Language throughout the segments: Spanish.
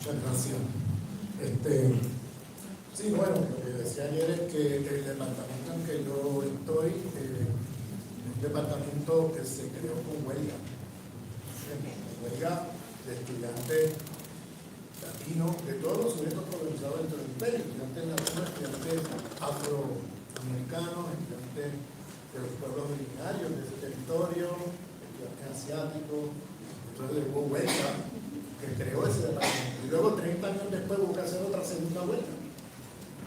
Muchas gracias. Sí, bueno, lo que decía ayer es que el departamento en que yo estoy es un departamento que se creó con huelga. Huelga de estudiantes latinos, de todos los sujetos colonizados dentro del imperio, estudiantes latinos, estudiantes afroamericanos, estudiantes de los pueblos originarios de ese territorio, estudiantes asiáticos. Entonces hubo huelga que creó ese departamento. Y luego 30 años después hubo que hacer otra segunda huelga,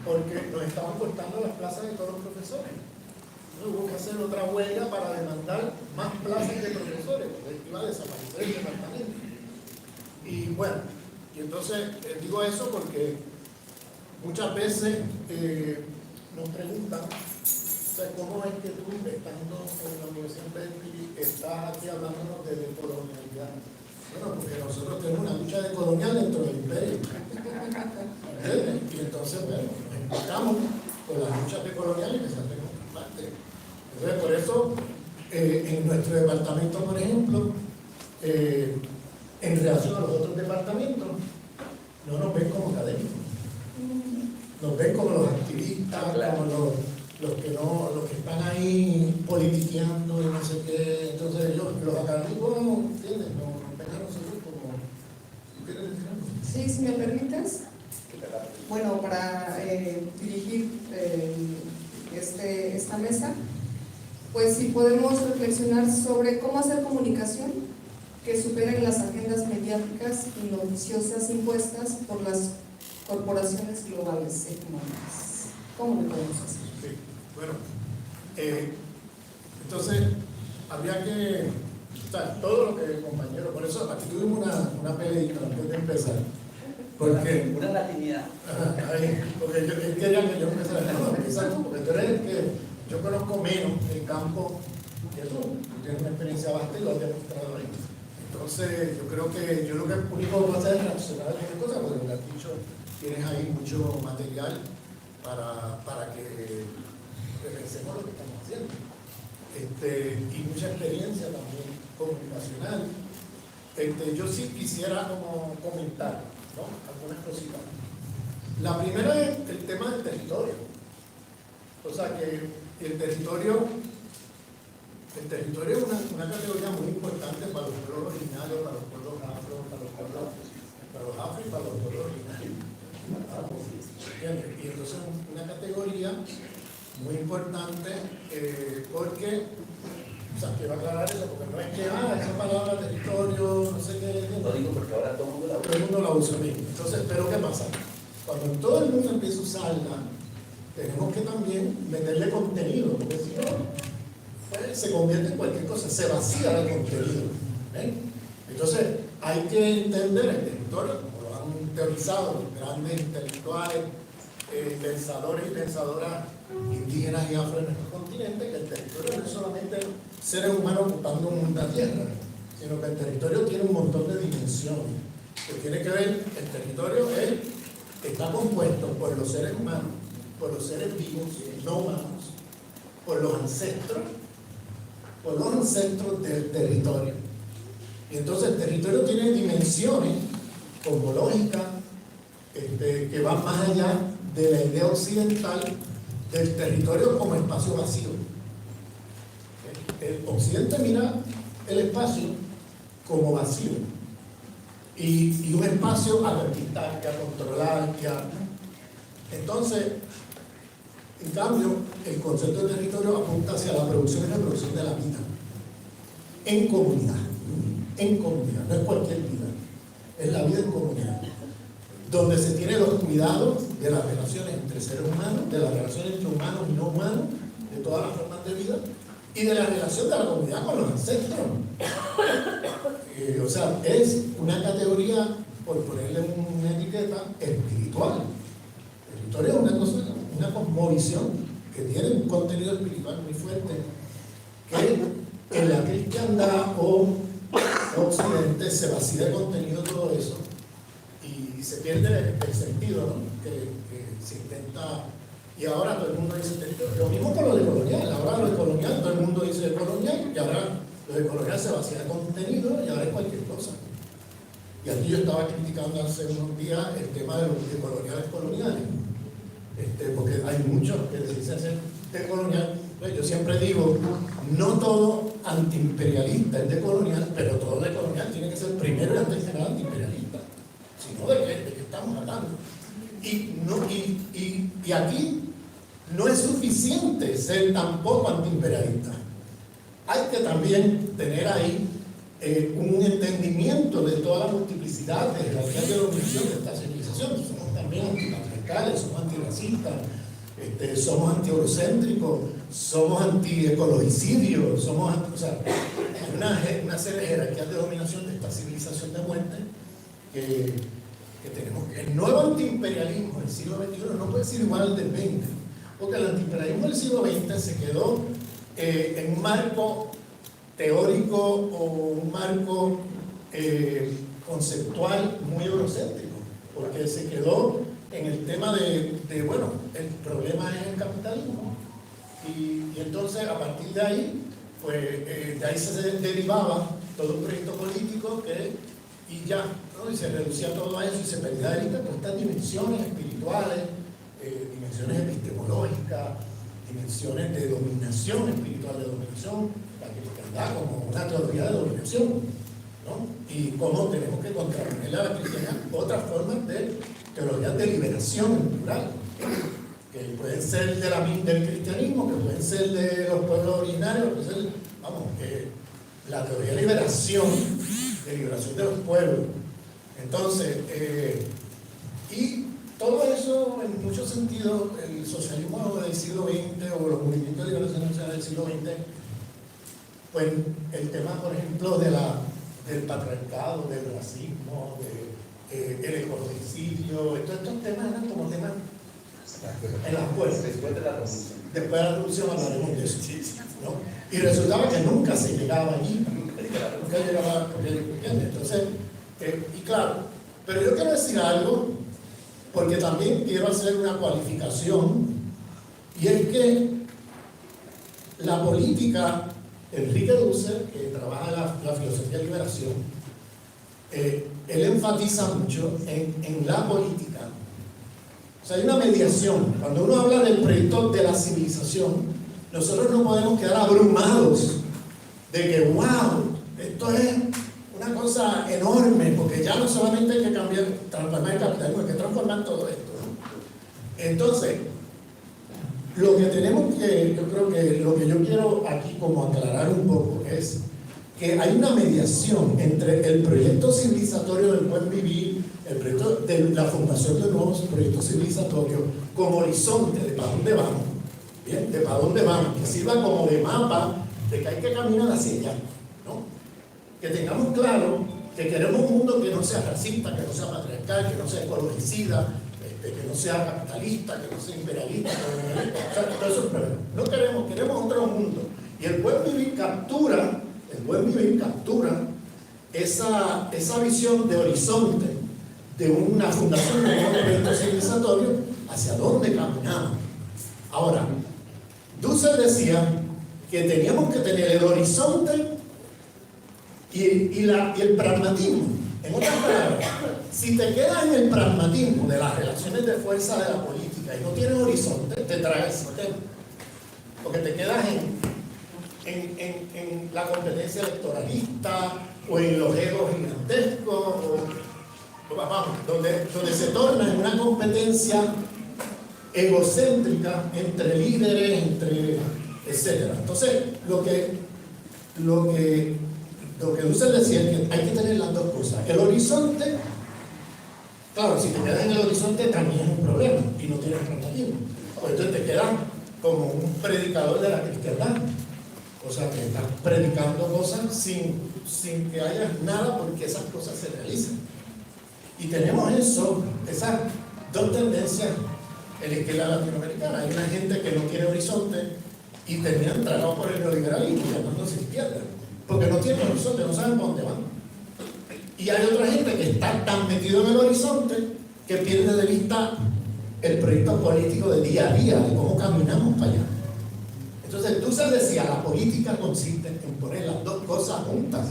porque nos estaban cortando las plazas de todos los profesores. Entonces hubo que hacer otra huelga para demandar más plazas de profesores, porque iba a desaparecer el departamento. Y bueno, y entonces digo eso porque muchas veces nos preguntan, o sea, ¿cómo es que tú, estando en la Universidad de Berkeley, estás aquí hablándonos de decolonialidad? Bueno, porque nosotros tenemos una lucha decolonial dentro del imperio. Y entonces, bueno, nos enfocamos con las luchas decoloniales que se hacen en otras partes. Entonces, por eso, en nuestro departamento, por ejemplo, en relación a los otros departamentos, no nos ven como académicos. Nos ven como los activistas, como los que están ahí politiqueando y no sé qué. Entonces, los académicos no entienden, no ven a nosotros como. ¿Quieres decir algo? Sí, si me permites. Bueno, para dirigir esta mesa, pues si podemos reflexionar sobre cómo hacer comunicación que superen las agendas mediáticas y noticiosas impuestas por las corporaciones globales hegemónicas. ¿Cómo lo podemos hacer? Sí, bueno, entonces habría que, o sea, todo lo que el compañero, por eso aquí tuvimos una peleita antes de empezar, porque una latinidad. Porque él quería que yo empezara, exacto, porque tú eres el que yo conozco menos el campo que tú tienes una experiencia vasta y lo has demostrado ahí. Entonces, yo creo que yo lo único que voy a hacer es reaccionar a algunas cosas, porque lo que has dicho, tienes ahí mucho material para que repensemos lo que estamos haciendo. Y mucha experiencia también comunicacional. Yo sí quisiera como comentar, ¿no?, algunas cositas. La primera es el tema del territorio. O sea que el territorio es una categoría muy importante para los pueblos originarios, para los pueblos afro, para los afro y para los pueblos originarios. Y entonces es una categoría muy importante porque, o sea, quiero aclarar eso, porque no es que, esa palabra territorio, no sé qué. Lo digo porque ahora todo el mundo la usa bien. Entonces, ¿pero qué pasa? Cuando todo el mundo empieza a usarla, tenemos que también meterle contenido, porque si no, pues, se convierte en cualquier cosa, se vacía el contenido. Entonces, hay que entender el territorio, como lo han teorizado los grandes intelectuales, pensadores y pensadoras indígenas y afro en nuestro continente, que el territorio no es solamente seres humanos ocupando una tierra, sino que el territorio tiene un montón de dimensiones, que tiene que ver, el territorio está compuesto por los seres humanos, por los seres vivos, no humanos, por los ancestros del territorio. Y entonces el territorio tiene dimensiones cosmológicas que van más allá de la idea occidental del territorio como espacio vacío. El occidente mira el espacio como vacío y un espacio a conquistar, que a controlar, entonces, en cambio, el concepto de territorio apunta hacia la producción y reproducción de la vida en comunidad, no es cualquier vida, es la vida en comunidad, donde se tienen los cuidados de las relaciones entre seres humanos, de las relaciones entre humanos y no humanos, de todas las formas de vida, y de la relación de la comunidad con los ancestros. O sea, es una categoría, por ponerle una etiqueta, espiritual. El territorio es una cosa, una cosmovisión que tiene un contenido espiritual muy fuerte, que en la cristiandad o occidente se vacía de contenido todo eso y se pierde el sentido, ¿no?, que se intenta. Y ahora todo el mundo dice territorio. Lo mismo con lo de colonial. Ahora lo de colonial, todo el mundo dice colonial, y ahora lo de colonial se vacía de contenido y ahora es cualquier cosa. Y aquí yo estaba criticando hace unos días el tema de los decoloniales coloniales, porque hay muchos que deciden ser decolonial. Yo siempre digo, no todo antiimperialista es decolonial, pero todo decolonial tiene que ser primero y antes que nada antiimperialista. Si no, ¿de qué estamos hablando? Y aquí no es suficiente ser tampoco antiimperialista. Hay que también tener ahí un entendimiento de toda la multiplicidad de jerarquías de dominación de esta civilización. Somos también antipatriarcales, somos antirracistas, somos antieurocéntricos, somos antiecologicidiosos, somos o sea, hay una serie de jerarquías de dominación de esta civilización de muerte que tenemos. El nuevo antiimperialismo del siglo XXI no puede ser igual al del XX, porque el antiimperialismo del siglo XX se quedó en un marco teórico o un marco conceptual muy eurocéntrico, porque se quedó en el tema bueno, el problema es el capitalismo. Y entonces, a partir de ahí, pues de ahí se derivaba todo un proyecto político y ya, ¿no? Y se reducía todo a eso y se perdía de vista todas estas dimensiones espirituales, dimensiones epistemológicas, dimensiones de dominación espiritual, de dominación, la cristiandad como una teoría de dominación, ¿no? Y cómo tenemos que contraponerle a la cristiandad otras formas de teologías de liberación en plural, que pueden ser del cristianismo, que pueden ser de los pueblos originarios, que pueden ser, la teoría de liberación de los pueblos. Entonces, y todo eso, en muchos sentidos, el socialismo del siglo XX o los movimientos de liberación nacional del siglo XX, pues el tema, por ejemplo, del patriarcado, del racismo, el ecologicidio, estos temas eran como temas en las puertas. Después de la revolución. Después de la revolución hablaremos de eso, ¿no? Y resultaba que nunca se llegaba allí. Nunca llegaba, entonces, y claro, pero yo quiero decir algo, porque también quiero hacer una cualificación, y es que la política, Enrique Dussel, que trabaja en la filosofía de liberación, él enfatiza mucho en la política. O sea, hay una mediación. Cuando uno habla del proyecto de la civilización, nosotros no podemos quedar abrumados de que, wow, esto es una cosa enorme, porque ya no solamente hay que transformar el capitalismo, hay que transformar todo esto, ¿no? Entonces, lo que tenemos yo creo que lo que yo quiero aquí como aclarar un poco es que hay una mediación entre el proyecto civilizatorio del buen vivir, el proyecto de la fundación de nuevos proyectos civilizatorios como horizonte de para dónde vamos, ¿bien? De para dónde vamos, que sirva como de mapa de que hay que caminar hacia allá, ¿no? Que tengamos claro que queremos un mundo que no sea racista, que no sea patriarcal, que no sea ecologicida, que no sea capitalista, que no sea imperialista, o sea, todos esos problemas. No queremos otro mundo. Y el buen vivir captura esa visión de horizonte de una fundación de un proyecto civilizatorio hacia dónde caminamos. Ahora, Dussel decía que teníamos que tener el horizonte y el pragmatismo. En otras palabras, si te quedas en el pragmatismo de las relaciones de fuerza de la política y no tienes horizonte, te traga el sistema. Porque te quedas en la competencia electoralista o en los egos gigantescos, donde se torna en una competencia egocéntrica entre líderes, etc. Entonces, lo que Dussel decía es que hay que tener las dos cosas. El horizonte, claro, si te quedas en el horizonte también es un problema y no tienes pragmatismo. Pues entonces te quedas como un predicador de la cristiandad. O sea, que estás predicando cosas sin que haya nada porque esas cosas se realicen. Y tenemos esas dos tendencias en la izquierda latinoamericana. Hay una gente que no quiere horizonte y terminan tragados por el neoliberalismo y llamándose izquierda. Porque no tienen horizonte, no saben para dónde van. Y hay otra gente que está tan metido en el horizonte que pierde de vista el proyecto político de día a día, de cómo caminamos para allá. Entonces, Dussel decía, la política consiste en poner las dos cosas juntas.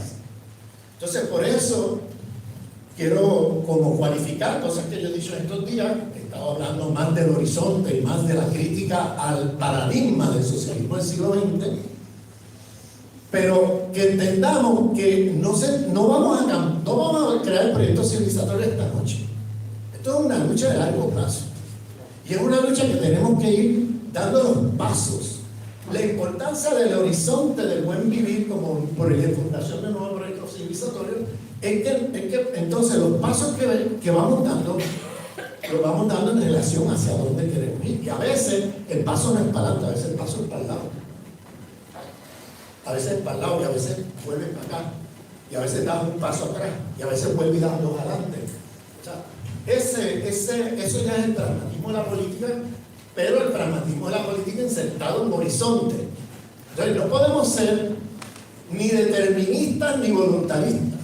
Entonces, por eso, quiero como cualificar cosas que yo he dicho en estos días. He estado hablando más del horizonte y más de la crítica al paradigma del socialismo del siglo XX, pero que entendamos que no vamos a crear proyectos civilizatorios esta noche. Esto es una lucha de largo plazo y es una lucha que tenemos que ir dando los pasos. La importancia del horizonte del buen vivir como fundación de nuevos proyectos civilizatorios es que entonces los pasos que vamos dando los vamos dando en relación hacia dónde queremos ir. Y a veces el paso no es para adelante, a veces el paso es para el lado. A veces es para el lado y a veces vuelves para acá. Y a veces das un paso atrás y a veces vuelves y das dos adelante. O sea, eso ya es el pragmatismo de la política, pero el pragmatismo de la política insertado en un horizonte. Entonces no podemos ser ni deterministas ni voluntaristas.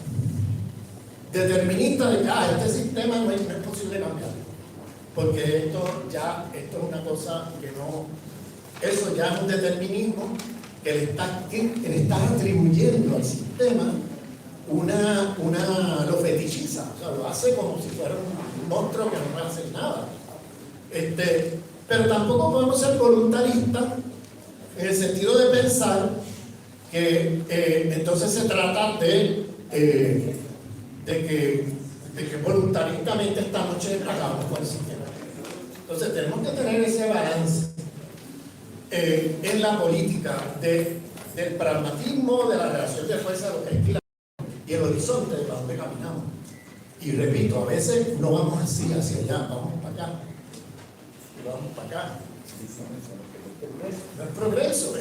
Deterministas de que este sistema no es posible cambiarlo, porque esto es una cosa que no, eso ya es un determinismo que le está atribuyendo al sistema lo fetichiza, o sea, lo hace como si fuera un monstruo que no puede hacer nada. Pero tampoco podemos ser voluntaristas en el sentido de pensar que entonces se trata de que voluntariamente esta noche acabamos con el sistema. Entonces tenemos que tener ese balance en la política del pragmatismo, de la relación de fuerza, lo que es y el horizonte de para dónde caminamos. Y repito, a veces no vamos así hacia allá, vamos para acá. Y vamos para acá. No es progreso,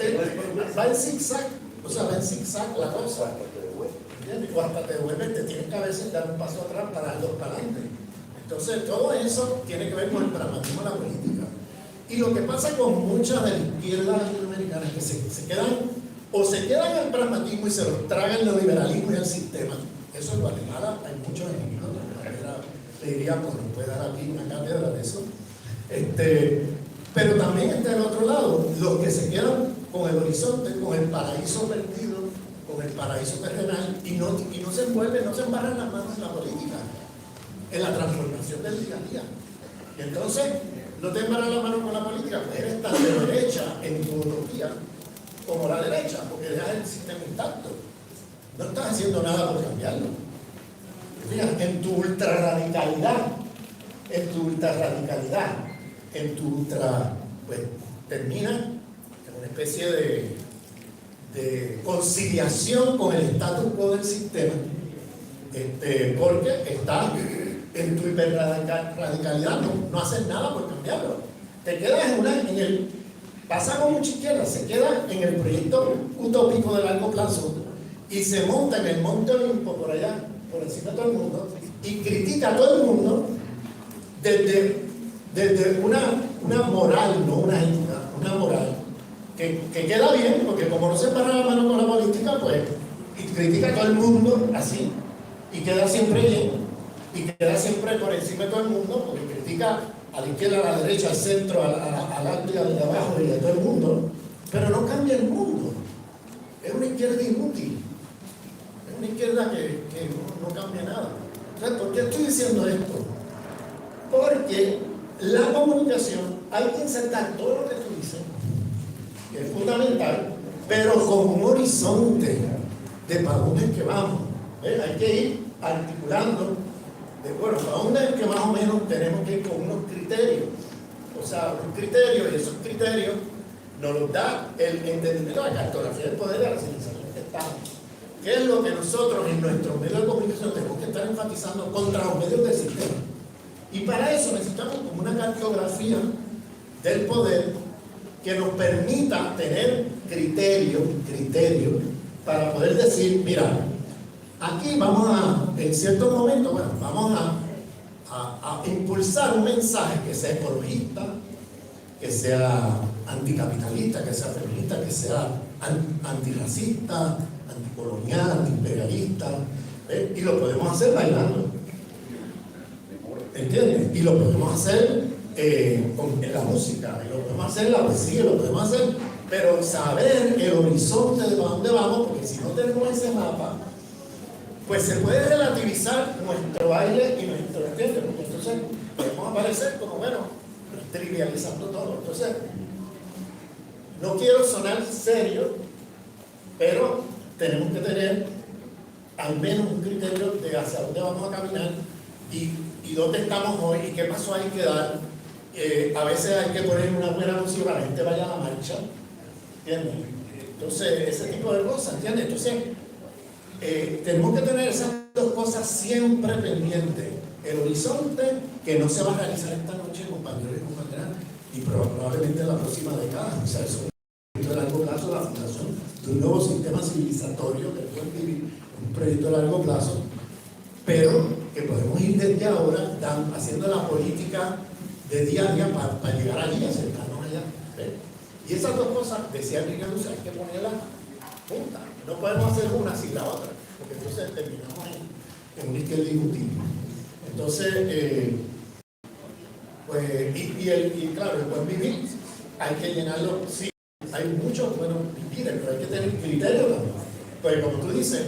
va en zigzag, o sea, va en zigzag la cosa. ¿Entiendes? O hasta te devuelves, te tienes que a veces dar un paso atrás para dar dos para adelante. Entonces, todo eso tiene que ver con el pragmatismo de la política. Y lo que pasa con muchas de las izquierdas latinoamericanas es que se quedan en el pragmatismo y se los tragan el neoliberalismo y el sistema. Eso en Guatemala hay muchos ejemplos. Le diría, pues nos puede dar aquí una cátedra de eso. Pero también está el otro lado, los que se quedan con el horizonte, con el paraíso perdido, con el paraíso terrenal y no se envuelven, no se embarran las manos en la política, en la transformación del día a día. Y entonces, no te embarran las manos con la política, pues eres tan de derecha en tu utopía como la derecha, porque dejas el sistema intacto. No estás haciendo nada por cambiarlo. Fíjate, en tu ultrarradicalidad, pues termina en una especie de conciliación con el status quo del sistema, porque está en tu hiperradicalidad, no haces nada por cambiarlo. Te quedas pasa con mucha izquierda, se queda en el proyecto utópico de largo plazo y se monta en el Monte Olimpo por allá, por encima de todo el mundo, y critica a todo el mundo desde una moral, no una ética, una moral que queda bien, porque como no se para la mano con la política, pues, y critica a todo el mundo así, y queda siempre bien, y queda siempre por encima de todo el mundo, porque critica a la izquierda, a la derecha, al centro, al alto y al de abajo y a todo el mundo, pero no cambia el mundo. Es una izquierda inútil, es una izquierda que no cambia nada. Entonces, ¿por qué estoy diciendo esto? Porque la comunicación hay que insertar todo lo que tú dices, que es fundamental, pero con un horizonte de para dónde es que vamos. Hay que ir articulando de bueno, para dónde es que más o menos tenemos que ir con unos criterios. O sea, unos criterios, y esos criterios nos los da el entendimiento de la cartografía del poder de la civilización que estamos. ¿Qué es lo que nosotros en nuestros medios de comunicación tenemos que estar enfatizando contra los medios del sistema? Y para eso necesitamos como una cartografía del poder que nos permita tener criterios para poder decir, mira, aquí vamos en ciertos momentos, bueno, vamos a impulsar un mensaje que sea ecologista, que sea anticapitalista, que sea feminista, que sea antirracista, anticolonial, antiimperialista, y lo podemos hacer bailando. ¿Entiendes? Y lo podemos hacer en la música, y lo podemos hacer en la poesía, lo podemos hacer, pero saber el horizonte de para dónde vamos, porque si no tenemos ese mapa, pues se puede relativizar nuestro baile y nuestro entiende, porque entonces podemos aparecer como, bueno, trivializando todo. Entonces, no quiero sonar serio, pero tenemos que tener al menos un criterio de hacia dónde vamos a caminar y dónde estamos hoy y qué paso hay que dar. A veces hay que poner una buena música para que la gente vaya a la marcha, ¿entiendes? Entonces, ese tipo de cosas, ¿entiendes? Entonces, tenemos que tener esas dos cosas siempre pendientes. El horizonte, que no se va a realizar esta noche, compañeros y compañeras, y probablemente en la próxima década. O sea, eso es un proyecto de largo plazo, la fundación de un nuevo sistema civilizatorio que puede vivir, un proyecto de largo plazo, pero que podemos ir desde ahora haciendo la política de día a día para llegar allí, acercarnos allá. ¿Ves? Y esas dos cosas, decía Miguel Luz, hay que ponerlas juntas. No podemos hacer una sin la otra, porque entonces terminamos en un izquierdo discutible. Entonces, pues, y claro, el buen vivir hay que llenarlo. Sí, hay muchos buenos vivires, pero hay que tener criterio también. Pues, como tú dices,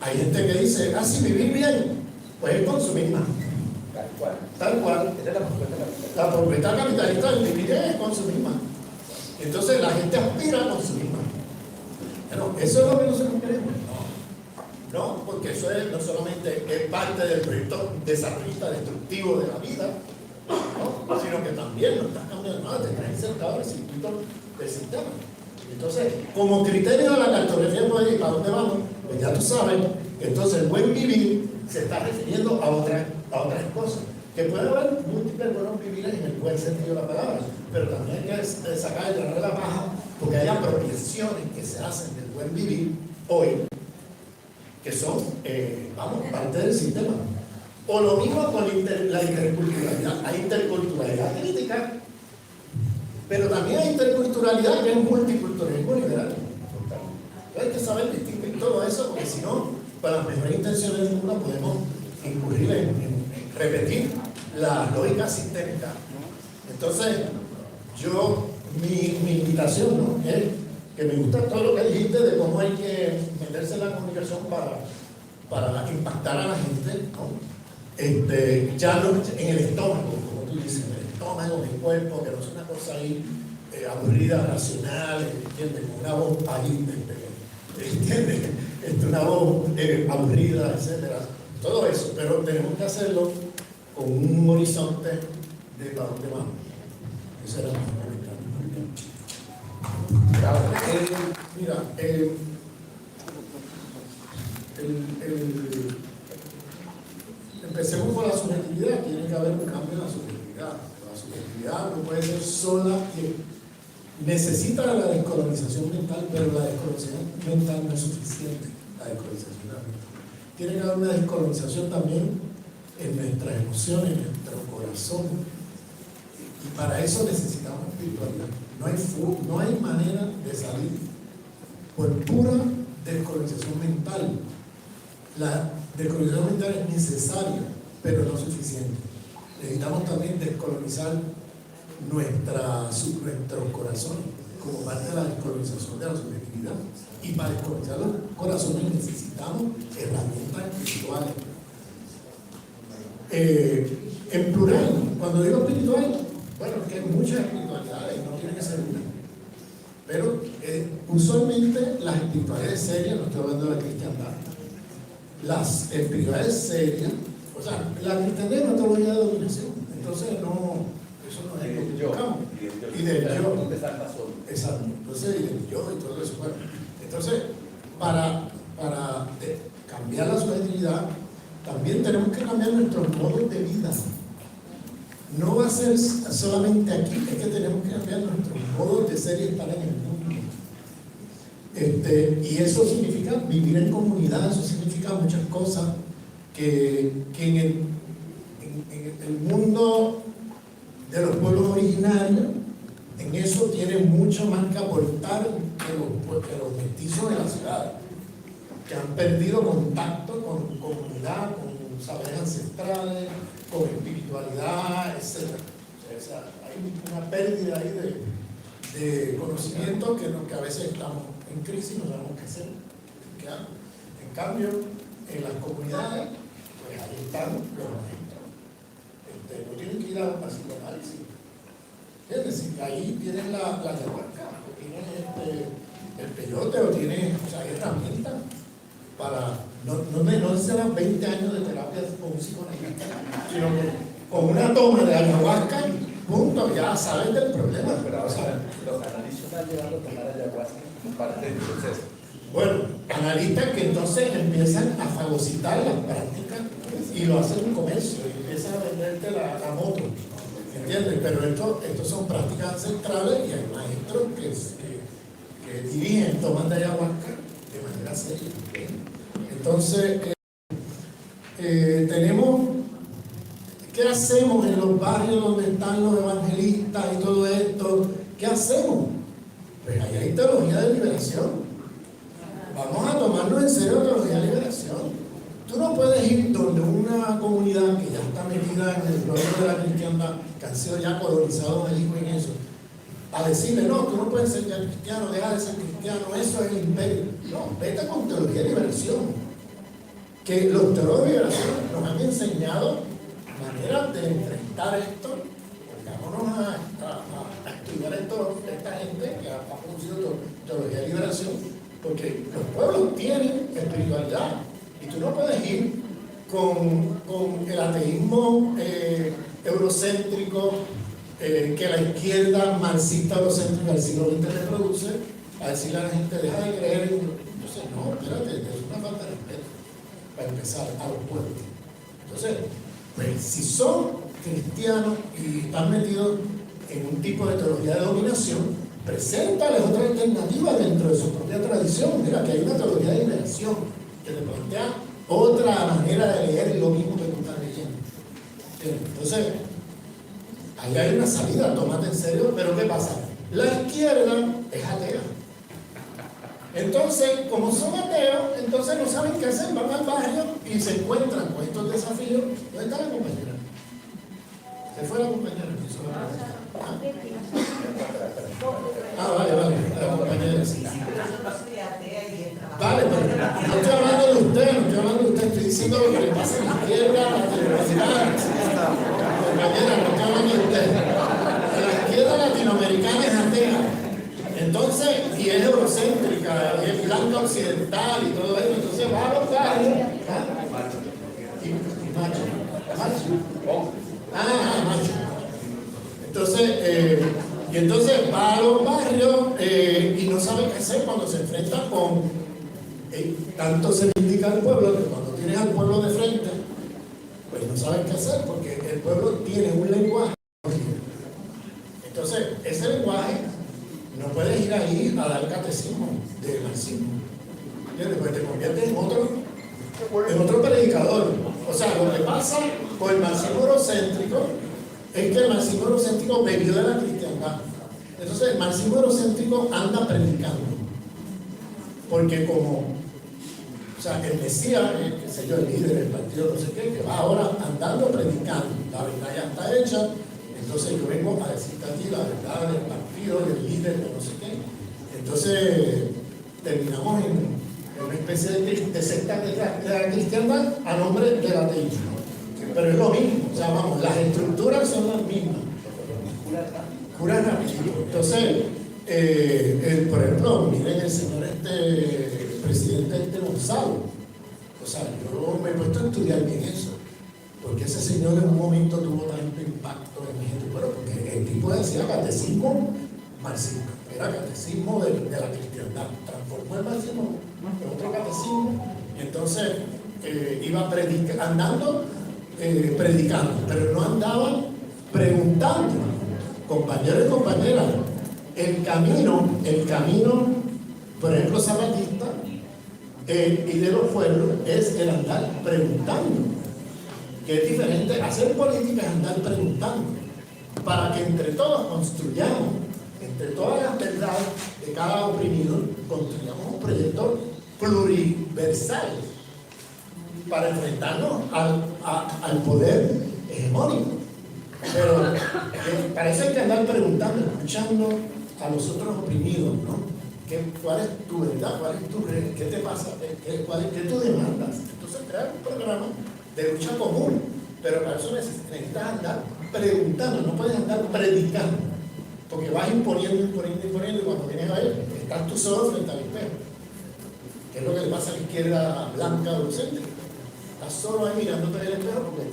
hay gente que dice, sí, vivir bien, pues es consumir más. Tal cual. Tal cual. Esa es la propuesta capitalista. La propuesta capitalista del vivir es consumir más. Entonces, la gente aspira a consumir más. Pero eso es lo que nosotros queremos. No, porque eso es, no solamente es parte del proyecto desarrollista destructivo de la vida, ¿no? Sino que también nos está cambiando nada, te trae insertado el circuito del sistema. Entonces, como criterio de la cartografía poética, ¿para dónde vamos? Pues ya tú sabes que entonces el buen vivir se está refiriendo a otras cosas. Que puede haber múltiples buenos vivires en el buen sentido de la palabra, pero también hay que sacar el grano de la paja, porque hay apropiaciones que se hacen del buen vivir hoy, que son, parte del sistema. O lo mismo con la interculturalidad. Hay interculturalidad crítica, pero también hay interculturalidad que es multiculturalismo liberal. Hay que saber distinguir todo eso, porque si no, para las mejores intenciones del mundo podemos incurrir en repetir la lógica sistémica. Entonces, mi invitación, ¿no?, es que me gusta todo lo que dijiste de cómo hay que meterse en la comunicación para impactar a la gente, ¿no? Ya no en el estómago, como tú dices, en el estómago, en el cuerpo, que no es una cosa ahí aburrida, racional, ¿entiendes? Con una voz ahí, ¿entiendes? Una voz aburrida, etcétera. Todo eso, pero tenemos que hacerlo con un horizonte de para dónde vamos. Ese era mi comentario. Mira, empecemos por la subjetividad. Tiene que haber un cambio en la subjetividad. La subjetividad no puede ser sola, necesita la descolonización mental, pero la descolonización mental no es suficiente. La descolonización mental. Tiene que haber una descolonización también en nuestras emociones, en nuestro corazón. Y para eso necesitamos espiritualidad. No hay manera de salir por pura descolonización mental. La descolonización mental es necesaria, pero no suficiente. Necesitamos también descolonizar nuestros corazones como parte de la descolonización de la subjetividad. Y para descolonizar los corazones necesitamos herramientas espirituales. En plural, cuando digo espiritual, bueno, es que hay muchas espiritualidades, no tiene que ser una. Pero usualmente las espiritualidades serias, no estoy hablando de la cristiandad, las espiritualidades serias, o sea, la cristiandad es una teología de dominación, entonces no, eso no es lo que buscamos. Y del yo. Exacto, entonces, y del yo y todo eso. Bueno, entonces, para cambiar la subjetividad, también tenemos que cambiar nuestros modos de vida. No va a ser solamente aquí, es que tenemos que cambiar nuestros modos de ser y estar en el mundo. Y eso significa vivir en comunidad, eso significa muchas cosas que en el mundo de los pueblos originarios, en eso tienen mucho más que aportar que los mestizos de la ciudad, que han perdido contacto con comunidad, con saberes ancestrales, con espiritualidad, etc. O sea, hay una pérdida ahí de conocimiento que a veces estamos en crisis y no sabemos qué hacer. En cambio, en las comunidades, pues ahí están los maestros. No tienen que ir a psicoanálisis. ¿Entiendes? Si ahí tienen la ayahuasca, o tienen el peyote, o tienen, o sea, hay herramientas para, no necesitan 20 años de terapia con un psicoanalista, sino que con una toma de ayahuasca, punto, ya saben del problema. Pero ahora los analistas están llevando a tomar ayahuasca parte del proceso. Bueno, analistas que entonces empiezan a fagocitar las prácticas y lo hacen un comercio, y empiezan a venderte la moto, ¿entiendes? Pero estos son prácticas ancestrales y hay maestros que dirigen, toman de ayahuasca de manera seria. Entonces, tenemos, ¿qué hacemos en los barrios donde están los evangelistas y todo esto? ¿Qué hacemos? Pues ahí hay teología de liberación. Vamos a tomarnos en serio teología de liberación. Tú no puedes ir donde una comunidad que ya está metida en el rollo de la cristiandad, que han sido ya colonizados allí en eso, a decirle, no, tú no puedes ser ya cristiano, deja de ser cristiano, eso es el imperio. No, vete con teología de liberación. Que los teólogos de liberación nos han enseñado maneras de enfrentar esto. Vámonos a estudiar esta gente que ha producido teología de liberación, porque los pueblos tienen espiritualidad y tú no puedes ir con el ateísmo eurocéntrico que la izquierda marxista eurocéntrica del siglo XX reproduce, a decirle a la gente, deja de creer en... Entonces, no, espérate, es una falta de respeto para empezar a los pueblos. Entonces, pues si son cristianos y están metidos en un tipo de teología de dominación, preséntales otra alternativa dentro de su propia tradición. Mira, que hay una teología de liberación que te plantea otra manera de leer lo mismo que tú estás leyendo. Entonces, ahí hay una salida, tómate en serio, pero ¿qué pasa? La izquierda es atea. Entonces, como son ateos, entonces no saben qué hacer, van al barrio y se encuentran con estos desafíos. ¿Dónde está la compañera? Se fue la compañera. Vale, la compañera. Sí. Vale, pero no estoy hablando de usted, estoy diciendo lo que le pasa a la izquierda, a la latinoamericana. Compañera, no estoy hablando de usted. La izquierda latinoamericana es atea. Entonces, y es eurocéntrica, y es blanca occidental y todo eso, entonces va a los barrios. Y macho. Macho. Entonces va a los barrios y no sabe qué hacer cuando se enfrenta con tanto se indica al pueblo que cuando tienes al pueblo de frente, pues no sabes qué hacer porque el pueblo tiene un lenguaje. Entonces, ese lenguaje no puedes ir ahí a dar catecismo de marxismo. ¿Entiendes? Pues te conviertes en otro predicador. O sea, lo que pasa con el marxismo eurocéntrico es que el marxismo eurocéntrico bebió de la cristiandad. Entonces, el marxismo eurocéntrico anda predicando. Porque como, o sea, el Mesías, qué sé yo, el líder del partido, no sé qué, que va ahora andando predicando. La verdad ya está hecha. Entonces yo vengo a decirte aquí la verdad del partido, del líder, de no sé qué. Entonces terminamos en una especie de secta de la cristiandad a nombre del ateísmo. Pero es lo mismo, o sea, vamos, las estructuras son las mismas. Curas rapidito. Entonces, por ejemplo, miren el señor presidente Gonzalo. O sea, yo me he puesto a estudiar bien eso. Porque ese señor en un momento tuvo tanto impacto en mi gente. Bueno, porque el tipo decía catecismo marxista, era catecismo de la cristiandad. Transformó el marxismo en otro catecismo. Y entonces iba andando predicando, pero no andaba preguntando. Compañeros y compañeras, el camino, por ejemplo, zapatista y de los pueblos es el andar preguntando. Que es diferente, hacer política es andar preguntando, para que entre todos construyamos, entre todas las verdades de cada oprimido, construyamos un proyecto pluriversal para enfrentarnos al poder hegemónico. Pero para eso hay que andar preguntando, escuchando a los otros oprimidos, ¿no? ¿Cuál es tu verdad? ¿Qué te pasa? ¿Qué tú demandas? Estos Entonces crear un programa de lucha común, pero para eso necesitas andar preguntando, no puedes andar predicando, porque vas imponiendo, y cuando vienes a ver, estás tú solo frente al espejo. ¿Qué es lo que le pasa a la izquierda blanca eurocéntrica? Estás solo ahí mirándote en el espejo porque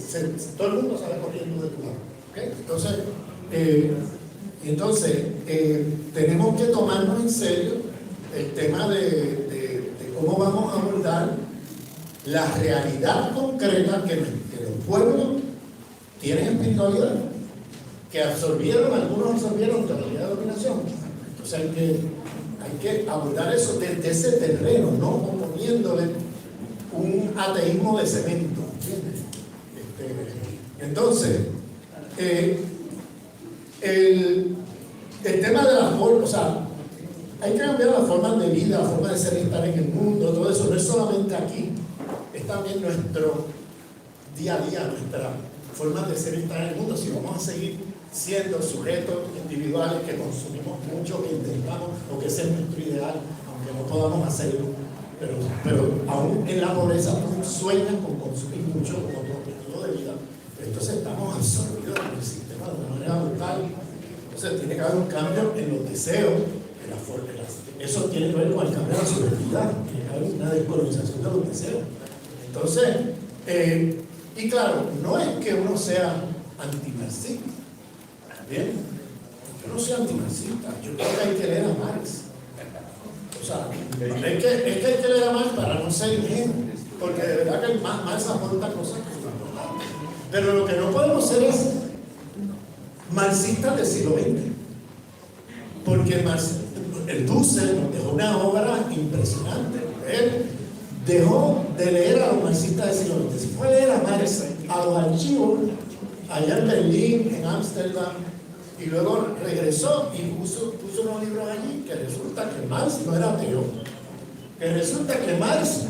todo el mundo sale corriendo de tu lado. ¿Okay? Entonces, tenemos que tomarnos en serio el tema de cómo vamos a abordar la realidad concreta que los pueblos tienen espiritualidad, que algunos absorbieron teoría de dominación. Entonces hay que abordar eso desde ese terreno, no oponiéndole un ateísmo de cemento, ¿entiendes? Entonces, el tema de la forma, o sea, hay que cambiar las formas de vida, la forma de ser y estar en el mundo, todo eso no es solamente aquí, es también nuestro día a día, nuestra forma de ser y estar en el mundo. Si vamos a seguir siendo sujetos individuales que consumimos mucho, que intentamos, o que ese es nuestro ideal, aunque no podamos hacerlo, pero aún en la pobreza tú sueñas con consumir mucho como tu objetivo de vida. Entonces estamos absorbidos en el sistema de una manera brutal. Entonces tiene que haber un cambio en los deseos, en la forma. Eso tiene que ver con el cambio de la subjetividad, tiene que haber una descolonización de los deseos. Entonces, y claro, no es que uno sea antimarxista, ¿bien? Yo no soy antimarxista, yo creo que hay que leer a Marx. O sea, es que hay que leer a Marx para no ser ingenuo, porque de verdad que Marx aporta cosas que son importantes. Pero lo que no podemos ser es marxistas del siglo XX, porque el Dussel nos dejó una obra impresionante. Él dejó de leer a los marxistas del siglo XX, se fue a leer a Marx, a los archivos allá en Berlín, en Ámsterdam, y luego regresó y puso unos libros allí, que resulta que Marx no era ateo, que resulta que Marx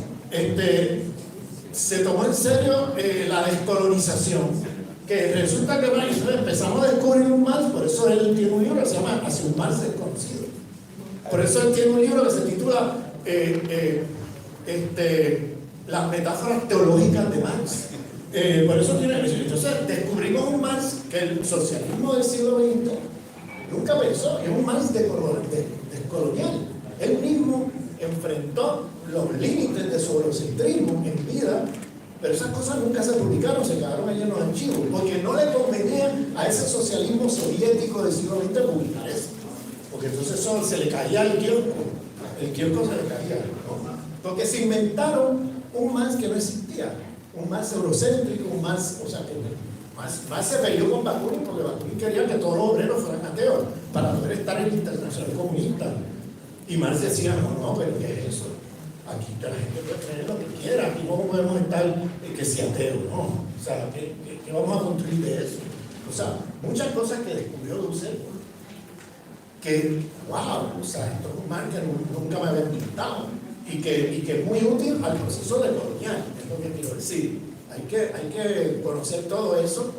se tomó en serio la descolonización, que resulta que Marx, empezamos a descubrir un Marx, por eso él tiene un libro que se llama Hacia un Marx desconocido, por eso él tiene un libro que se titula Las metáforas teológicas de Marx. Por eso tiene. Entonces descubrimos un Marx que el socialismo del siglo XX nunca pensó, es un Marx descolonial. Él mismo enfrentó los límites de su eurocentrismo en vida, pero esas cosas nunca se publicaron, se quedaron ahí en los archivos, porque no le convenía a ese socialismo soviético del siglo XX publicar eso, porque entonces eso se le caía el kiosco se le caía, ¿no? Porque se inventaron un Marx que no existía, un Marx eurocéntrico, un Marx, o sea, que Marx se peleó con Bakunin porque Bakunin quería que todos los obreros fueran ateos para poder estar en la Internacional Comunista. Y Marx decía, no, pero ¿qué es eso? Aquí la gente puede creer lo que quiera, aquí no podemos estar que sea ateo, ¿no? O sea, ¿qué vamos a construir de eso? O sea, muchas cosas que descubrió Dussel, que, wow, o sea, esto es un Marx que nunca me había pintado. Y que es muy útil al proceso de colonial, es lo que quiero decir. Hay que conocer todo eso.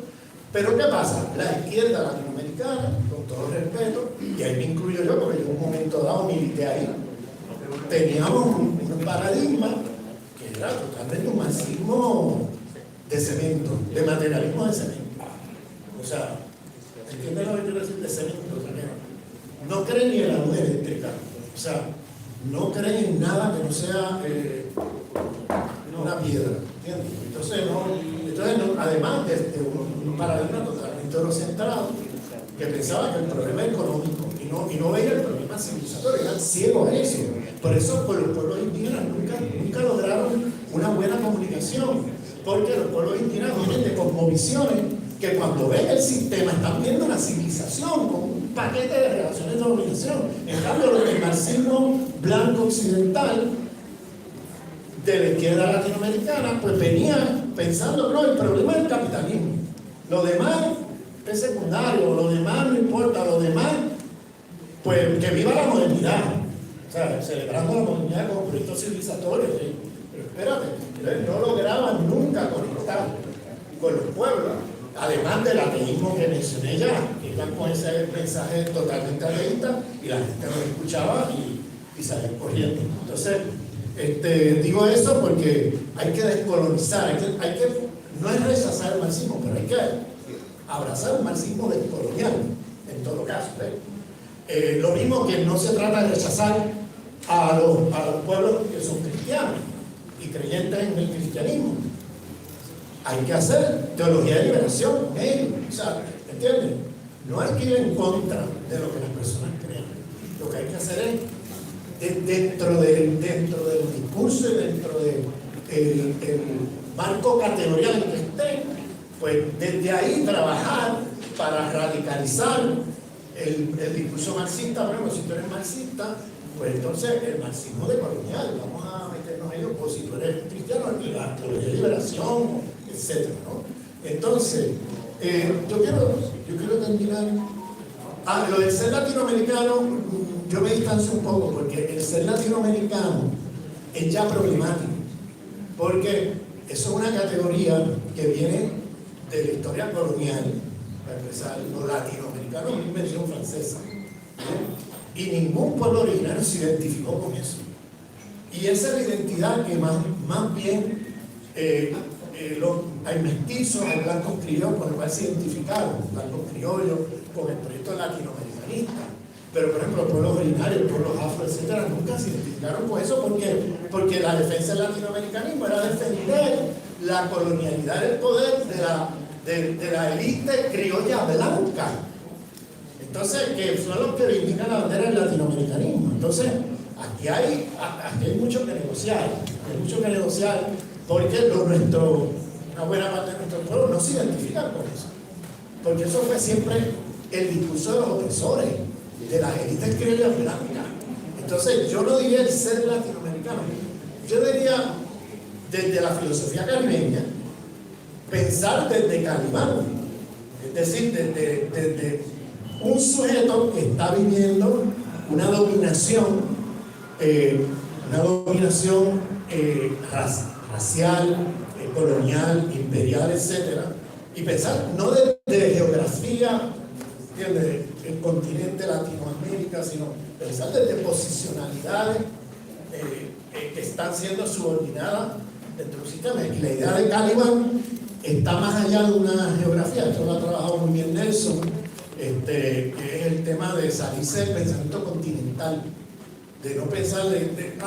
Pero ¿qué pasa? La izquierda latinoamericana, con todo respeto, y ahí me incluyo yo porque yo en un momento dado milité ahí, teníamos un paradigma que era totalmente un marxismo de cemento, de materialismo de cemento. O sea, ¿entiendes lo que quiero decir de cemento? No creen ni en la luz eléctrica. O sea, no creen en nada que no sea una piedra, ¿entiendes? Entonces, además de un paradigma totalmente eurocentrado, que pensaba que el problema económico y no veía el problema civilizatorio, eran ciegos a eso. Por eso pues, los pueblos indígenas nunca lograron una buena comunicación, porque los pueblos indígenas vienen de cosmovisiones que cuando ven el sistema están viendo una civilización con un paquete de relaciones de dominación. En cambio, el marxismo blanco occidental de la izquierda latinoamericana pues venía pensando, no, el problema es el capitalismo, lo demás es secundario, lo demás no importa, lo demás pues que viva la modernidad, o sea, celebrando la modernidad como proyecto civilizatorio, ¿sí? Pero espérate, no lograban nunca conectar con los pueblos, además del ateísmo que mencioné ya, que iban con ese mensaje totalmente ateísta y la gente no lo escuchaba y salían corriendo. Entonces, Digo eso porque hay que descolonizar, no es rechazar el marxismo, pero hay que abrazar un marxismo descolonial, en todo caso. Lo mismo que no se trata de rechazar a los pueblos que son cristianos y creyentes en el cristianismo. Hay que hacer teología de liberación con ellos, ¿entienden? No hay que ir en contra de lo que las personas creen. Lo que hay que hacer es dentro del discurso y dentro del marco categorial en que esté, pues desde ahí trabajar para radicalizar el discurso marxista. Por ejemplo, si tú eres marxista, pues entonces el marxismo decolonial, vamos a meternos en ello, pues si tú eres cristiano, la teología de liberación, etc., ¿no? Entonces, yo quiero terminar. Lo del ser latinoamericano, yo me distancio un poco, porque el ser latinoamericano es ya problemático, porque eso es una categoría que viene de la historia colonial, para empezar, los latinoamericanos es una invención francesa, ¿no? Y ningún pueblo originario se identificó con eso. Y esa es la identidad que más bien hay mestizos, hay blancos criollos con el cual se identificaron, blancos criollos con el proyecto latinoamericanista. Pero, por ejemplo, los pueblos originarios, los pueblos afro, etcétera, nunca se identificaron con eso porque la defensa del latinoamericanismo era defender la colonialidad del poder de la élite criolla blanca. Entonces, que son los que reivindican la bandera del latinoamericanismo. Entonces, aquí hay mucho que negociar, porque una buena parte de nuestro pueblo no se identifica con eso. Porque eso fue siempre el discurso de los opresores, de las élites criollas blancas. Entonces, yo no diría el ser latinoamericano, yo diría desde la filosofía caribeña, pensar desde Calimán, es decir, desde un sujeto que está viviendo una dominación racial, colonial, imperial, etcétera, y pensar no desde geografía, ¿entiendes?, el continente Latinoamérica, sino pensar desde posicionalidades que están siendo subordinadas dentro de un sistema. Y la idea de Caliban está más allá de una geografía. Esto lo ha trabajado muy bien Nelson, que es el tema de salirse del pensamiento continental, de no pensar desde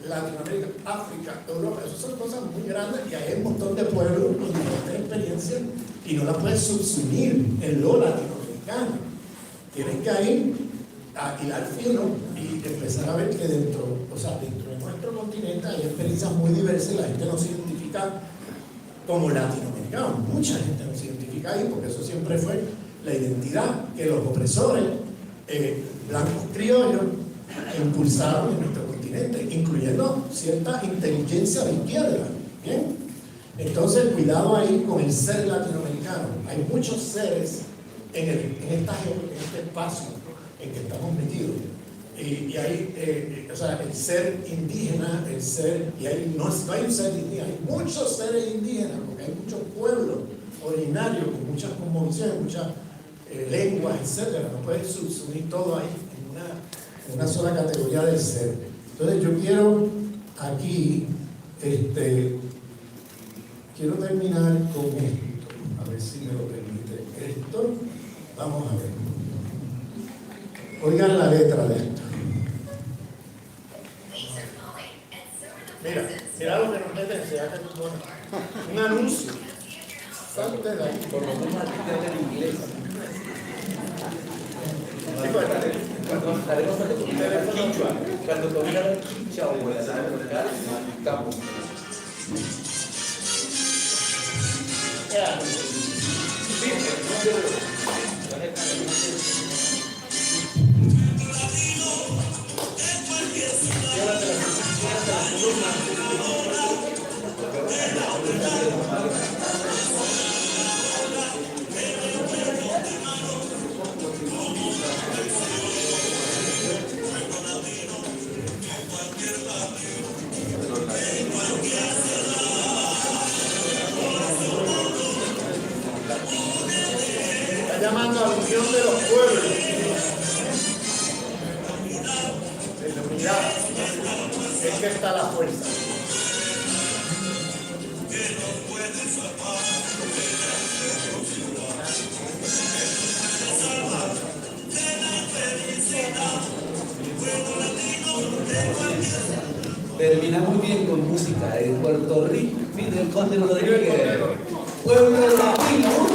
Latinoamérica, África, Europa. Esas son cosas muy grandes y hay un montón de pueblos con diferentes experiencias y no las puedes subsumir en lo latinoamericano. Tienes que ir a hilar fino y empezar a ver que dentro de nuestro continente hay experiencias muy diversas y la gente no se identifica como latinoamericano. Mucha gente no se identifica ahí porque eso siempre fue la identidad que los opresores blancos criollos impulsaron en nuestro continente, incluyendo cierta inteligencia de izquierda. ¿Bien? Entonces, cuidado ahí con el ser latinoamericano. Hay muchos seres en este espacio en que estamos metidos. Y hay, el ser indígena, no hay un ser indígena, hay muchos seres indígenas, porque hay muchos pueblos originarios con muchas cosmovisiones, muchas lenguas, etcétera. No puedes subsumir todo ahí en una sola categoría del ser. Entonces, yo quiero aquí, quiero terminar con esto, a ver si me lo permite. Esto, vamos a ver. Oigan la letra de esto. Mira lo que nos meten, un anuncio. Salte de ahí. Por lo menos en inglés. Cuando tocara el quichua o el local, estamos. Está llamando a la unión de los pueblos, de la unidad. Es que está la fuerza. Termina muy bien con música. En Puerto Rico, Fidel Conde Rodríguez. Pueblo latino.